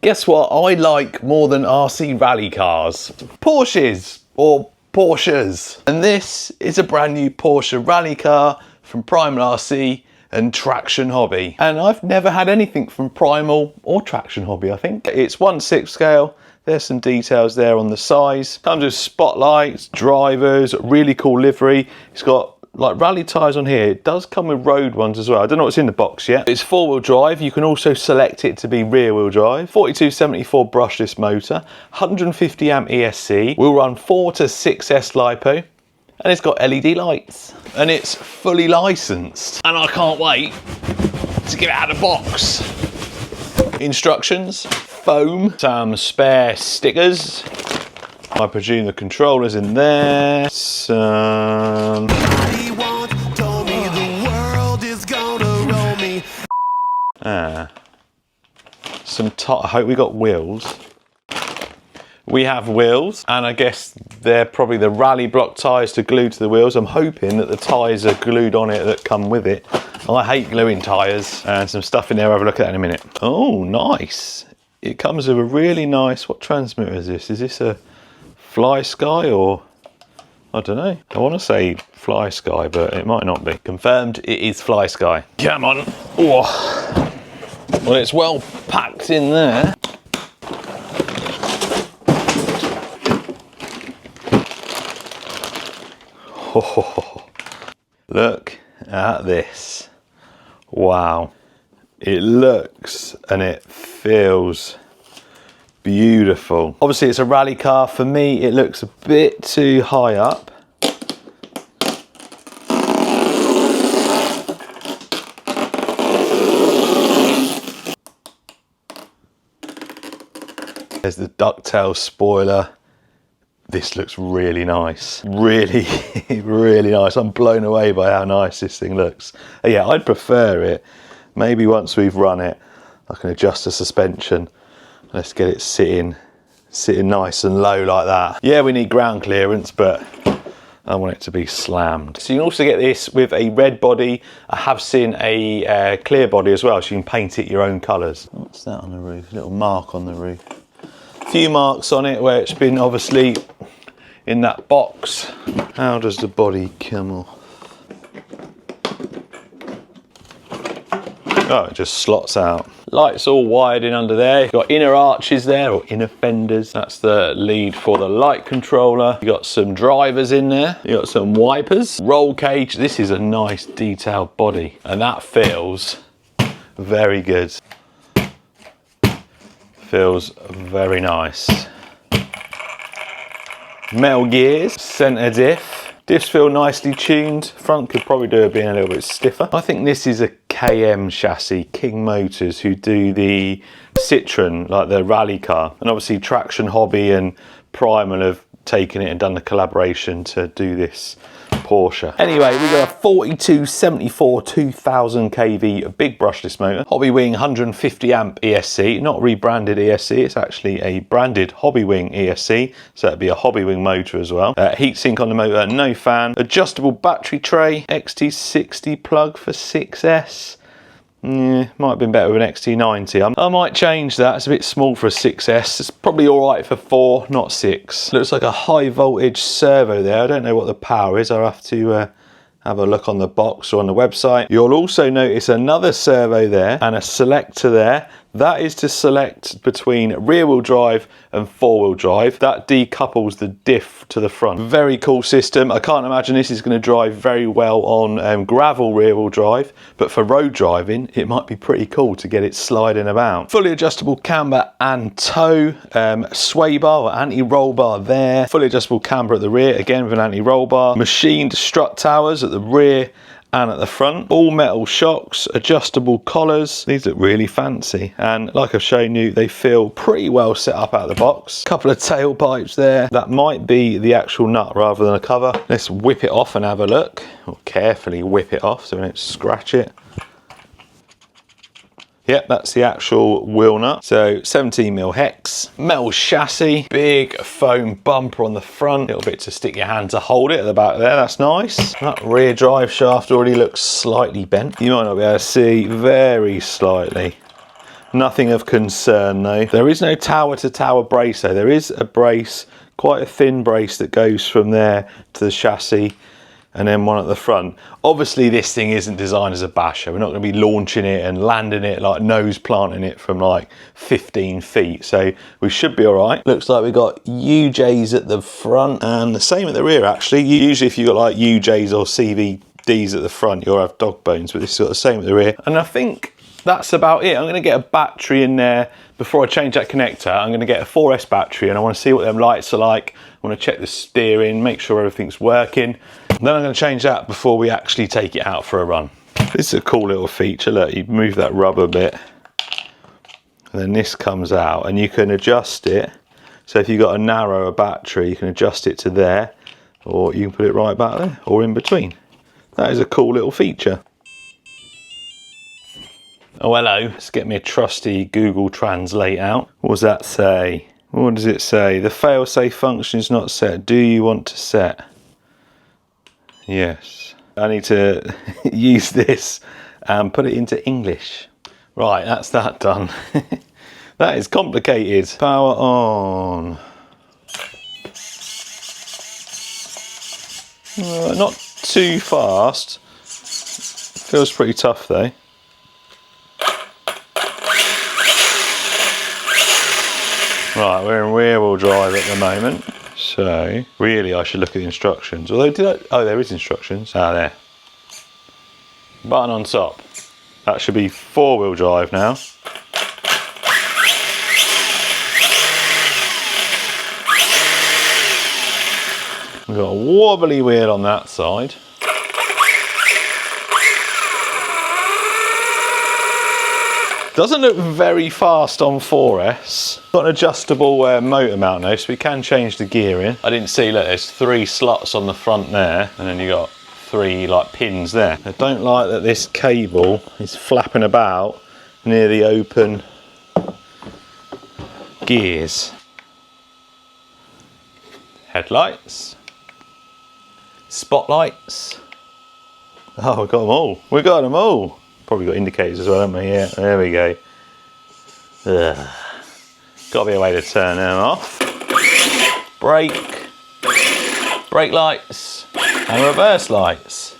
Guess what I like more than RC rally cars? Porsches, or Porsches. And this is a brand new Porsche rally car from Primal RC and Traction Hobby. And I've never had anything from Primal or Traction Hobby, I think. It's 1/6 scale. There's some details there on the size. Comes with spotlights, drivers, really cool livery. It's got like rally tyres on here. It does come with road ones as well. I don't know what's in the box yet. It's 4-wheel drive. You can also select it to be rear-wheel drive. 4274 brushless motor, 150 amp ESC. Will run 4 to 6S LiPo. And it's got LED lights. And it's fully licensed. And I can't wait to get it out of the box. Instructions, foam, some spare stickers. I presume the controller's in there. Some... I hope we got wheels. We have wheels, and I guess they're probably the rally block tyres to glue to the wheels. I'm hoping that the tyres are glued on it that come with it. I hate gluing tyres. And some stuff in there, I'll have a look at that in a minute. Oh, nice. It comes with a really nice, what transmitter is this? Is this a Fly Sky or, I don't know. I want to say Fly Sky, but it might not be. Confirmed, it is Fly Sky. Come on. Oh. Well, it's well packed in there. Oh, look at this. Wow. It looks and it feels beautiful. Obviously it's a rally car. For me, it looks a bit too high up. There's the ducktail spoiler. This looks really nice. Really, really nice. I'm blown away by how nice this thing looks. Yeah, I'd prefer it. Maybe once we've run it, I can adjust the suspension. Let's get it sitting nice and low like that. Yeah, we need ground clearance, but I want it to be slammed. So you can also get this with a red body. I have seen a clear body as well, so you can paint it your own colours. What's that on the roof? A little mark on the roof. A few marks on it where it's been obviously in that box. How does the body come off? Oh, it just slots out. Lights all wired in under there. You've got inner arches there, or inner fenders. That's the lead for the light controller. You've got some drivers in there. You've got some wipers. Roll cage. This is a nice detailed body. And that feels very good. Feels very nice. Metal gears, centre diff. Diffs feel nicely tuned. Front could probably do it being a little bit stiffer. I think this is a KM chassis, King Motors, who do the Citroen, like the rally car. And obviously Traction Hobby and Primal have taken it and done the collaboration to do this Porsche. Anyway, we got a 4274 2000 kV big brushless motor, Hobby Wing 150 amp ESC, not rebranded ESC, it's actually a branded Hobby Wing ESC, so it'd be a Hobby Wing motor as well. Heatsink on the motor, no fan, adjustable battery tray, XT60 plug for 6S. Yeah, might have been better with an XT90. I might change that. It's a bit small for a 6S. It's probably all right for 4, not 6. Looks like a high voltage servo there. I don't know what the power is. I'll have to have a look on the box or on the website. You'll also notice another servo there and a selector there. That is to select between rear-wheel drive and 4-wheel drive. That decouples the diff to the front. Very cool system. I can't imagine this is going to drive very well on gravel rear-wheel drive, but for road driving, it might be pretty cool to get it sliding about. Fully adjustable camber and tow, sway bar or anti-roll bar there. Fully adjustable camber at the rear, again with an anti-roll bar. Machined strut towers at the rear and at the front. All metal shocks, adjustable collars. These look really fancy, and like I've shown you, they feel pretty well set up out of the box. Couple of tailpipes there. That might be the actual nut rather than a cover. Let's whip it off and have a look. Or carefully whip it off so we don't scratch it. Yep, that's the actual wheel nut. So 17mm hex, metal chassis, big foam bumper on the front, little bit to stick your hand to hold it at the back there, that's nice. That rear drive shaft already looks slightly bent. You might not be able to see, very slightly. Nothing of concern though. There is no tower to tower brace though. There is a brace, quite a thin brace that goes from there to the chassis, and then one at the front. Obviously this thing isn't designed as a basher. We're not going to be launching it and landing it, like nose planting it from like 15 feet. So we should be all right. Looks like we've got UJs at the front and the same at the rear actually. Usually if you've got like UJs or CVDs at the front, you'll have dog bones, but this has got the same at the rear. And I think that's about it. I'm going to get a battery in there before I change that connector. I'm going to get a 4S battery and I want to see what them lights are like. I want to check the steering, make sure everything's working. And then I'm going to change that before we actually take it out for a run. This is a cool little feature. Look, you move that rubber bit and then this comes out and you can adjust it. So if you've got a narrower battery, you can adjust it to there, or you can put it right back there or in between. That is a cool little feature. Oh hello, let's get me a trusty Google Translate out. What does that say? What does it say? The failsafe function is not set. Do you want to set? Yes. I need to use this and put it into English. Right, that's that done. That is complicated. Power on. Not too fast. Feels pretty tough though. Right, we're in rear wheel drive at the moment, so really I should look at the instructions. Although, oh, there is instructions. Ah, there. Button on top. That should be 4-wheel drive now. We've got a wobbly wheel on that side. Doesn't look very fast on 4S. Got an adjustable motor mount now, so we can change the gear in. I didn't see, look, there's 3 slots on the front there, and then you got 3 like pins there. I don't like that this cable is flapping about near the open gears. Headlights. Spotlights. Oh, we got them all. We got them all. Probably got indicators as well, haven't we? Yeah, there we go. Ugh. Got to be a way to turn them off. Brake. Brake lights. And reverse lights.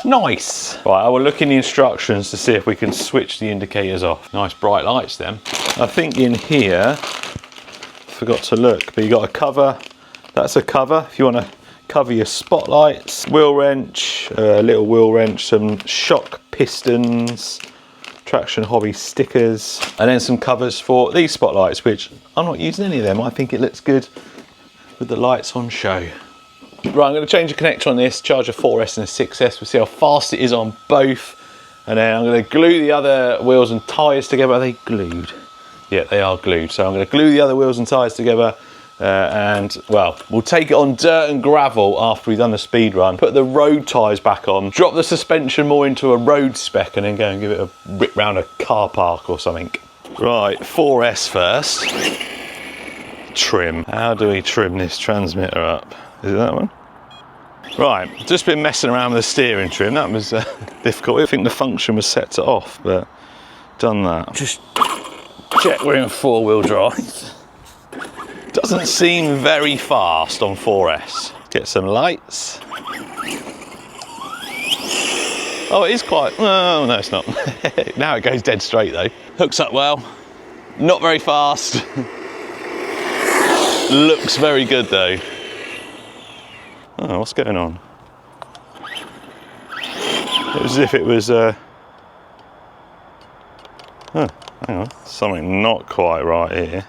Nice. Right, I will look in the instructions to see if we can switch the indicators off. Nice bright lights then. I think in here, forgot to look, but you got a cover. That's a cover if you want to cover your spotlights. Wheel wrench, a little wheel wrench, some shock pistons, Traction Hobby stickers, and then some covers for these spotlights, which I'm not using any of them. I think it looks good with the lights on show. Right, I'm going to change the connector on this, charge a 4S and a 6S. We'll see how fast it is on both. And then I'm going to glue the other wheels and tyres together. Are they glued? Yeah, they are glued. So I'm going to glue the other wheels and tyres together. And well, we'll take it on dirt and gravel after we've done the speed run, put the road tyres back on, drop the suspension more into a road spec, and then go and give it a rip round a car park or something. Right, 4S first. Trim. How do we trim this transmitter up? Is it that one? Right, just been messing around with the steering trim. That was difficult. I think the function was set to off, but done that. Just check we're in 4-wheel drive. Doesn't seem very fast on 4S. Get some lights. Oh, it is quite, oh no it's not. Now it goes dead straight though. Hooks up well, not very fast. Looks very good though. Oh, what's going on? It was as if it was, oh, hang on, something not quite right here.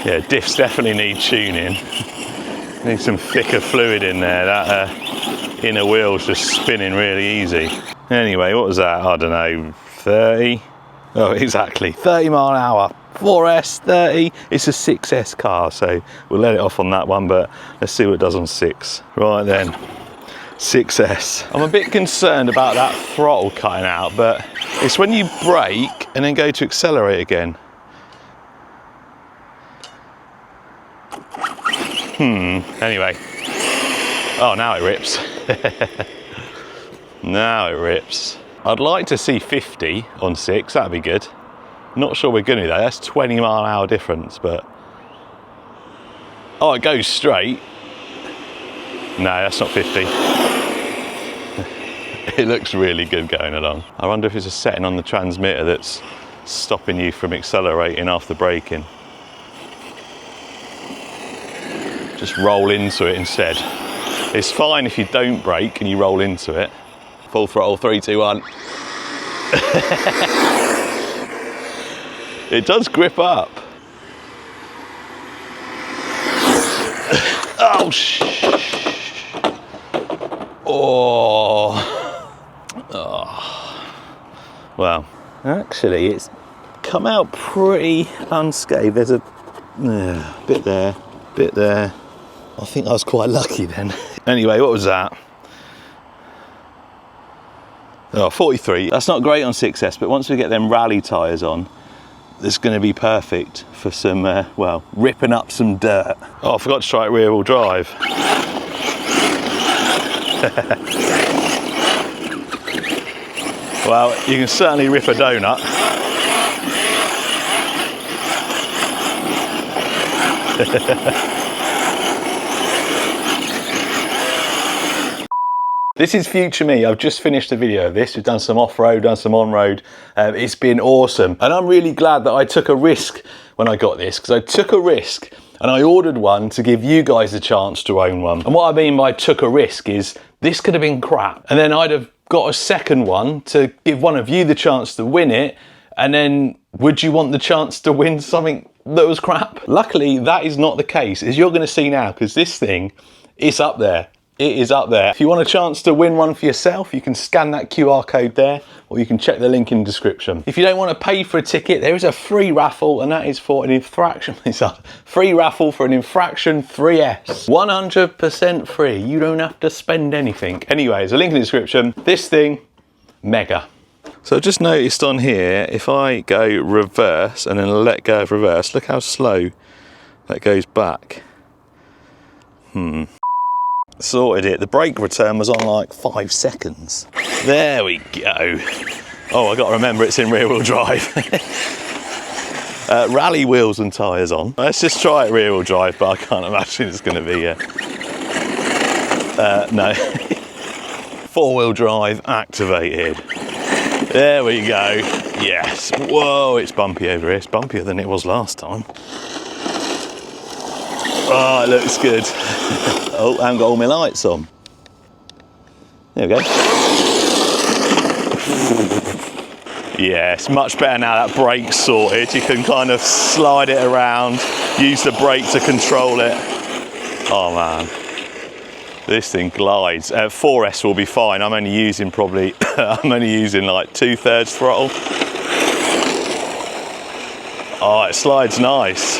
Yeah, diffs definitely need tuning. Need some thicker fluid in there. That inner wheel's just spinning really easy. Anyway, what was that? I don't know, 30? Oh, exactly, 30 mile an hour. 4S, 30. It's a 6S car, so we'll let it off on that one, but let's see what it does on 6. Right then, 6S. I'm a bit concerned about that throttle cutting out, but it's when you brake and then go to accelerate again. Anyway. Oh, now it rips. Now it rips. I'd like to see 50 on 6, that'd be good. Not sure we're gonna though, that's 20-mile-an-hour difference, but... Oh, it goes straight. No, that's not 50. It looks really good going along. I wonder if it's a setting on the transmitter that's stopping you from accelerating after braking. Just roll into it instead. It's fine if you don't brake and you roll into it. Full throttle, 3, 2, 1. It does grip up. Oh, well, actually it's come out pretty unscathed. There's a bit there, bit there. I think I was quite lucky then. Anyway, what was that? Oh, 43. That's not great on 6S, but once we get them rally tyres on, it's going to be perfect for some, well, ripping up some dirt. Oh, I forgot to try it rear wheel drive. Well, you can certainly rip a donut. This is future me. I've just finished a video of this. We've done some off-road, done some on-road. It's been awesome. And I'm really glad that I took a risk when I got this, because I took a risk and I ordered one to give you guys a chance to own one. And what I mean by took a risk is this could have been crap. And then I'd have got a second one to give one of you the chance to win it. And then would you want the chance to win something that was crap? Luckily, that is not the case, as you're going to see now, because this thing is up there. It is up there. If you want a chance to win one for yourself, you can scan that QR code there, or you can check the link in the description. If you don't want to pay for a ticket, there is a free raffle, and that is for an infraction. It's a free raffle for an infraction 3S. 100% free. You don't have to spend anything. Anyway, there's a link in the description. This thing, mega. So I just noticed on here, if I go reverse and then let go of reverse, look how slow that goes back. Sorted it. The brake return was on like 5 seconds. There we go. Oh, I got to remember it's in rear wheel drive. Rally wheels and tyres on. Let's just try it rear wheel drive, but I can't imagine it's going to be no. 4-wheel drive activated. There we go. Yes. Whoa, it's bumpy over here. It's bumpier than it was last time. Oh, it looks good. Oh, I haven't got all my lights on. There we go. Yeah, it's much better now that brake's sorted. You can kind of slide it around, use the brake to control it. Oh man, this thing glides. 4S will be fine. I'm only using probably, I'm only using like 2/3 throttle. Oh, it slides nice.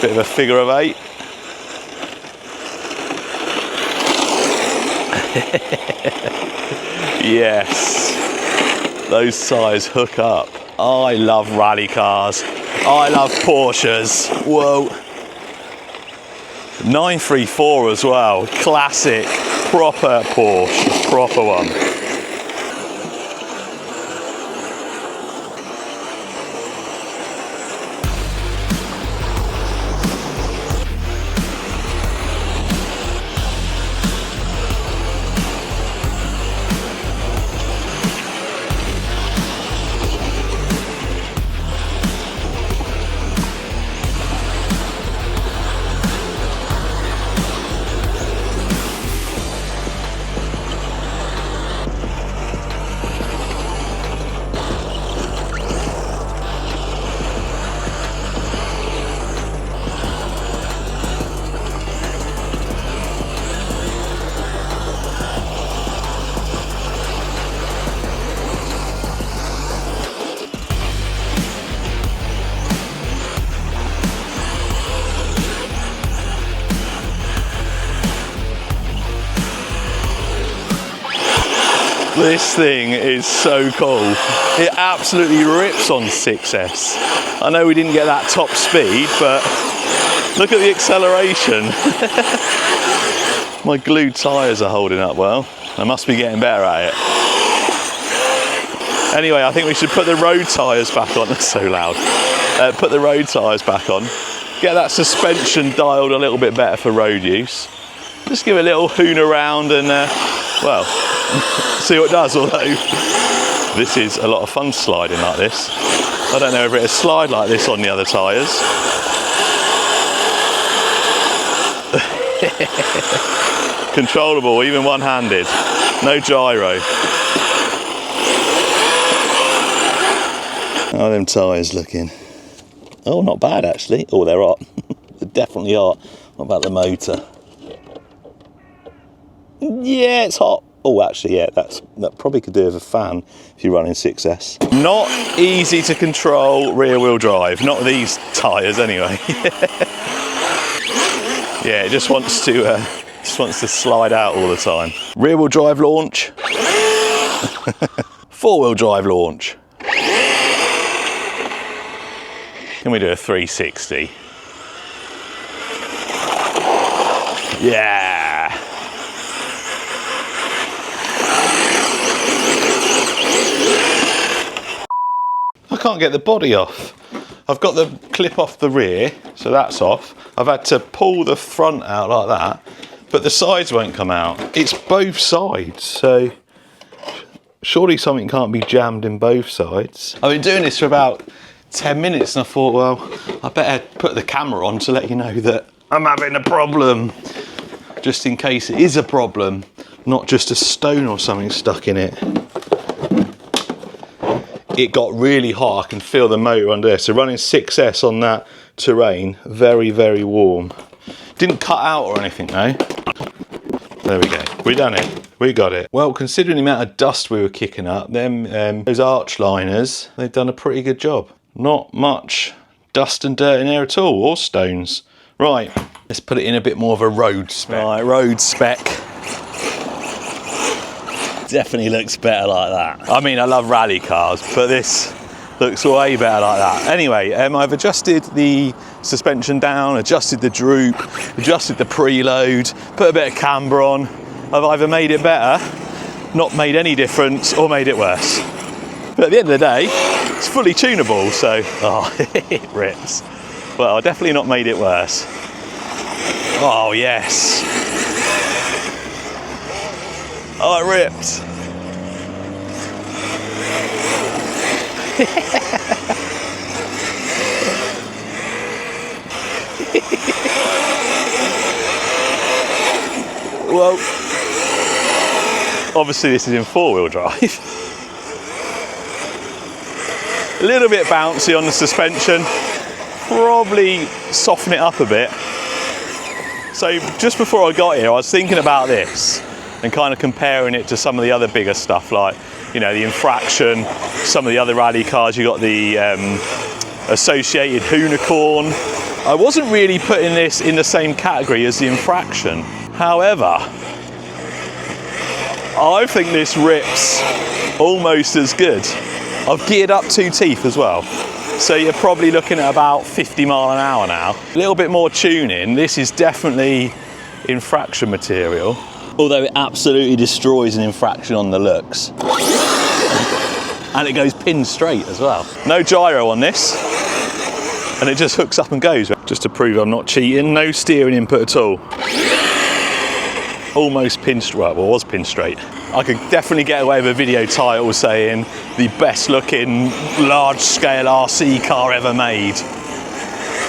Bit of a figure of 8. Yes, those tyres hook up. I love rally cars. I love Porsches. Whoa. 934 as well. Classic, proper Porsche, proper one. This thing is so cool. It absolutely rips on 6S. I know we didn't get that top speed, but Look at the acceleration. My glued tyres are holding up well. I must be getting better at it. Anyway, I think we should put the road tyres back on. That's so loud. Put the road tyres back on. Get that suspension dialed a little bit better for road use. Just give it a little hoon around and, well, see what it does. Although this is a lot of fun sliding like this. I don't know if it'll slide like this on the other tyres. Controllable, even one-handed. No gyro. How are them tyres looking? Oh, not bad actually. Oh, they're hot. They're definitely hot. What about the motor? Yeah, it's hot. Oh, actually, yeah, that probably could do with a fan if you're running 6S. Not easy to control rear-wheel drive. Not these tyres, anyway. Yeah, it just wants to slide out all the time. Rear-wheel drive launch. Four-wheel drive launch. Can we do a 360? Yeah. I can't get the body off. I've got the clip off the rear, so that's off. I've had to pull the front out like that, but the sides won't come out. It's both sides, so surely something can't be jammed in both sides. I've been doing this for about 10 minutes and I thought, well, I better put the camera on to let you know that I'm having a problem, just in case it is a problem, not just a stone or something stuck in it. It got really hot. I can feel the motor under there. So running 6S on that terrain, very, very warm. Didn't cut out or anything though. There we go. We done it. We got it. Well, considering the amount of dust we were kicking up, those arch liners, they've done a pretty good job. Not much dust and dirt in there at all, or stones. Right, let's put it in a bit more of a road spec. Right, road spec. Definitely looks better like that. I mean, I love rally cars, but this looks way better like that. Anyway, I've adjusted the suspension down, adjusted the droop, adjusted the preload, put a bit of camber on. I've either made it better, not made any difference, or made it worse. But at the end of the day, it's fully tunable, so oh, it rips. Well, I definitely not made it worse. Oh yes. Oh, it ripped. Well, obviously this is in four-wheel drive. A little bit bouncy on the suspension. Probably soften it up a bit. So just before I got here, I was thinking about this and kind of comparing it to some of the other bigger stuff, like, you know, the Infraction, some of the other rally cars. You got the associated Unicorn. I wasn't really putting this in the same category as the Infraction. However, I think this rips almost as good. I've geared up 2 teeth as well. So you're probably looking at about 50 mile an hour now. A little bit more tuning. This is definitely Infraction material. Although it absolutely destroys an Infraction on the looks. And it goes pin straight as well. No gyro on this. And it just hooks up and goes. Just to prove I'm not cheating, no steering input at all. Almost pin straight, well, it was pin straight. I could definitely get away with a video title saying the best looking large scale RC car ever made.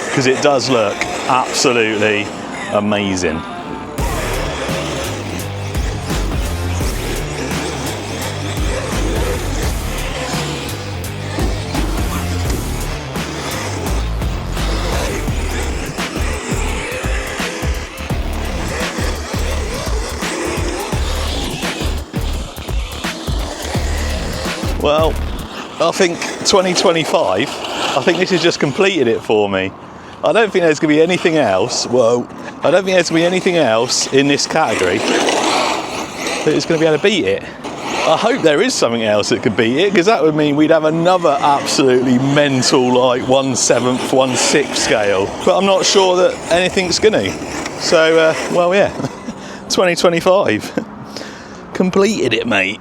Because it does look absolutely amazing. Well, I think 2025, I think this has just completed it for me. I don't think there's going to be anything else, whoa, I don't think there's going to be anything else in this category that is going to be able to beat it. I hope there is something else that could beat it, because that would mean we'd have another absolutely mental, like 1/7, 1/6 scale. But I'm not sure that anything's gonna. So, well, yeah, 2025. Completed it, mate.